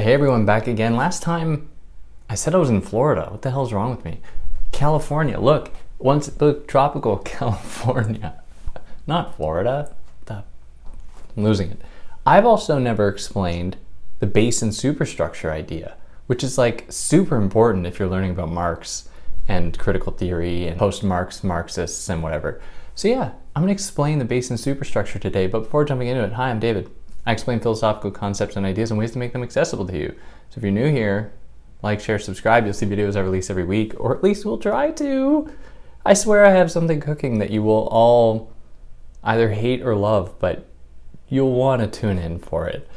Hey everyone, back again. Last time I said I was in Florida. What the hell's wrong with me? California. Look, tropical California, not Florida. I'm losing it. I've also never explained the base and superstructure idea, which is like super important if you're learning about Marx and critical theory and post-Marx Marxists and whatever. So yeah, I'm gonna explain the base and superstructure today, but before jumping into it, hi, I'm David. I explain philosophical concepts and ideas and ways to make them accessible to you. So if you're new here, like, share, subscribe. You'll see videos I release every week, or at least we'll try to. I swear I have something cooking that you will all either hate or love, but you'll want to tune in for it.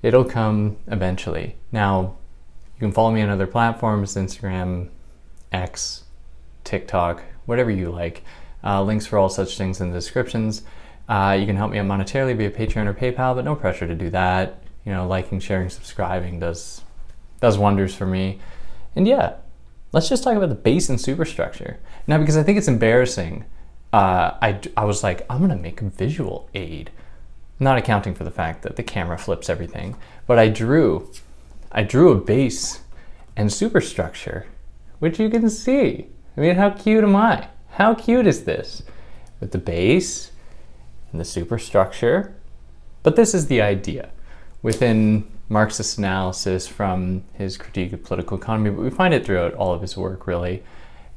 It'll come eventually. Now, you can follow me on other platforms, Instagram, X, TikTok, whatever you like. Links for all such things in the descriptions. You can help me out monetarily via Patreon or PayPal, but no pressure to do that. You know, liking, sharing, subscribing does wonders for me. And yeah, let's just talk about the base and superstructure. Now, because I think it's embarrassing, I was like, I'm gonna make a visual aid, not accounting for the fact that the camera flips everything, but I drew a base and superstructure, which you can see. I mean, how cute am I? How cute is this? With the base and the superstructure. But this is the idea within Marxist analysis from his critique of political economy, but we find it throughout all of his work really,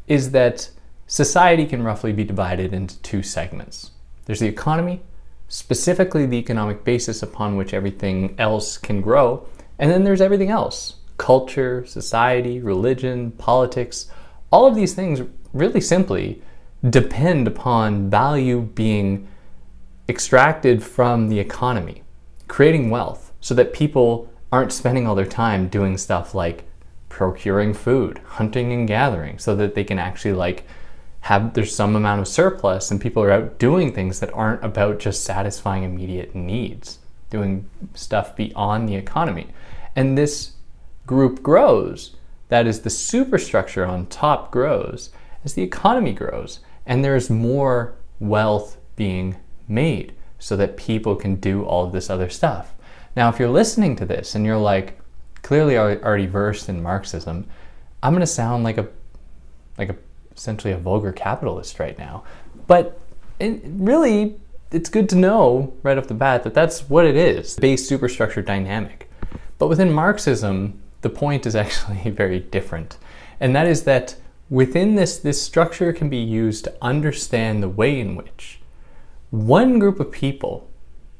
is that society can roughly be divided into two segments. There's the economy, specifically the economic basis upon which everything else can grow, and then there's everything else: culture, society, religion, politics. All of these things really simply depend upon value being extracted from the economy, creating wealth so that people aren't spending all their time doing stuff like procuring food, hunting and gathering, so that they can actually there's some amount of surplus and people are out doing things that aren't about just satisfying immediate needs, doing stuff beyond the economy. And this group grows, that is the superstructure on top grows as the economy grows, and there's more wealth being made so that people can do all of this other stuff. Now, if you're listening to this and you're like, clearly already versed in Marxism, I'm going to sound like essentially a vulgar capitalist right now. But really, it's good to know right off the bat that that's what it is, base superstructure dynamic. But within Marxism, the point is actually very different. And that is that within this structure can be used to understand the way in which one group of people,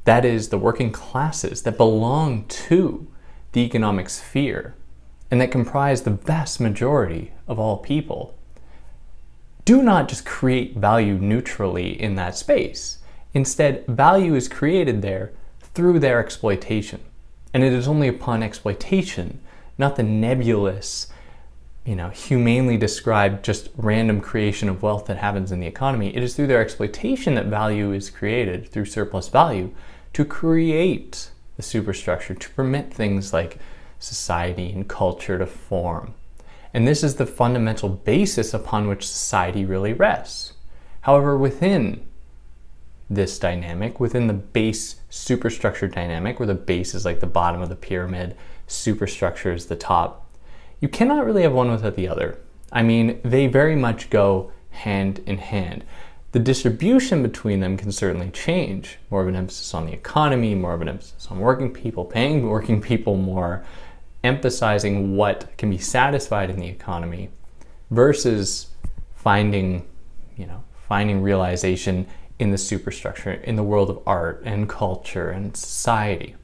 that is the working classes that belong to the economic sphere and that comprise the vast majority of all people, do not just create value neutrally in that space. Instead, value is created there through their exploitation. And it is only upon exploitation, not the nebulous, humanely described just random creation of wealth that happens in the economy. It is through their exploitation that value is created through surplus value to create the superstructure, to permit things like society and culture to form. And this is the fundamental basis upon which society really rests. However, within this dynamic, within the base superstructure dynamic, where the base is like the bottom of the pyramid, superstructure is the top, you cannot really have one without the other. I mean, they very much go hand in hand. The distribution between them can certainly change. More of an emphasis on the economy, more of an emphasis on working people, paying working people more, emphasizing what can be satisfied in the economy versus finding realization in the superstructure, in the world of art and culture and society.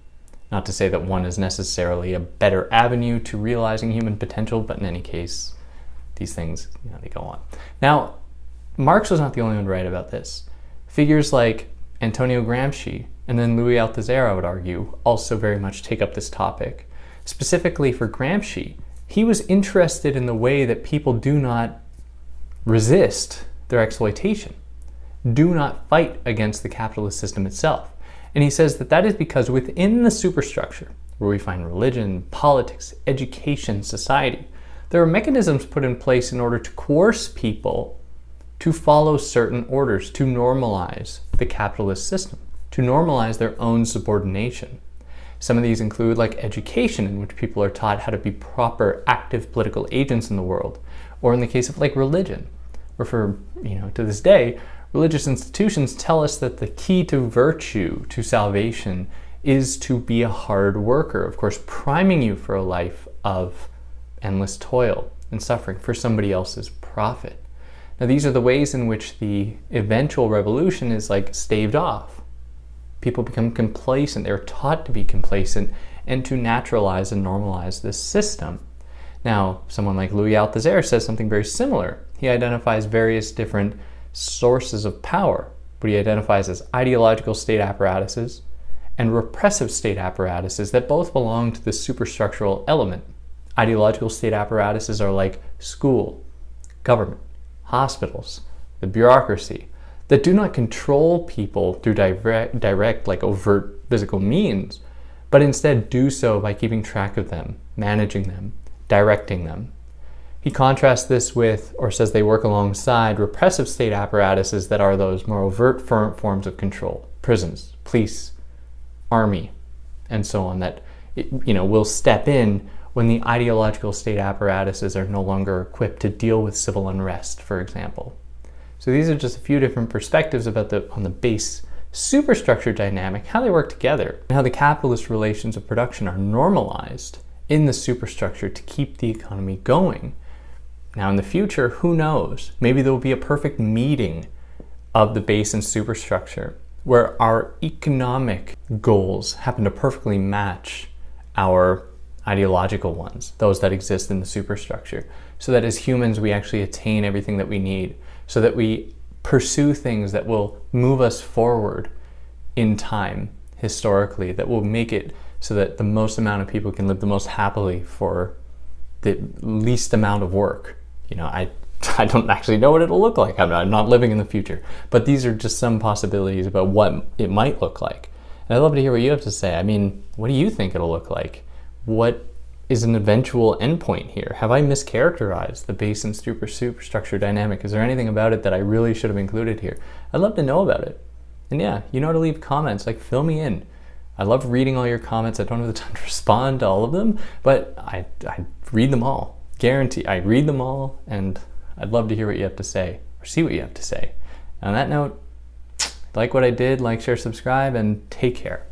Not to say that one is necessarily a better avenue to realizing human potential, but in any case, these things, they go on. Now, Marx was not the only one to write about this. Figures like Antonio Gramsci and then Louis Althusser, I would argue, also very much take up this topic. Specifically for Gramsci, he was interested in the way that people do not resist their exploitation, do not fight against the capitalist system itself. And he says that is because within the superstructure, where we find religion, politics, education, society, there are mechanisms put in place in order to coerce people to follow certain orders, to normalize the capitalist system, to normalize their own subordination. Some of these include like education, in which people are taught how to be proper, active political agents in the world. Or in the case of like religion, where for, to this day, religious institutions tell us that the key to virtue, to salvation, is to be a hard worker, of course, priming you for a life of endless toil and suffering for somebody else's profit. Now, these are the ways in which the eventual revolution is like staved off. People become complacent. They're taught to be complacent and to naturalize and normalize this system. Now, someone like Louis Althusser says something very similar. He identifies various different sources of power, but he identifies as ideological state apparatuses and repressive state apparatuses that both belong to the superstructural element. Ideological state apparatuses are like school, government, hospitals, the bureaucracy, that do not control people through direct, like overt physical means, but instead do so by keeping track of them, managing them, directing them. He contrasts this with, or says they work alongside, repressive state apparatuses that are those more overt forms of control, prisons, police, army, and so on, that will step in when the ideological state apparatuses are no longer equipped to deal with civil unrest, for example. So these are just a few different perspectives about on the base superstructure dynamic, how they work together, and how the capitalist relations of production are normalized in the superstructure to keep the economy going. Now in the future, who knows? Maybe there will be a perfect meeting of the base and superstructure where our economic goals happen to perfectly match our ideological ones, those that exist in the superstructure, so that as humans we actually attain everything that we need, so that we pursue things that will move us forward in time, historically, that will make it so that the most amount of people can live the most happily for the least amount of work. I don't actually know what it'll look like. I'm not living in the future. But these are just some possibilities about what it might look like. And I'd love to hear what you have to say. What do you think it'll look like? What is an eventual endpoint here? Have I mischaracterized the base and superstructure dynamic? Is there anything about it that I really should have included here? I'd love to know about it. And yeah, you know how to leave comments. Fill me in. I love reading all your comments. I don't have the time to respond to all of them, but I read them all. Guarantee I read them all, and I'd love to hear what you have to say or see what you have to say. On that note, like what I did, like, share, subscribe, and take care.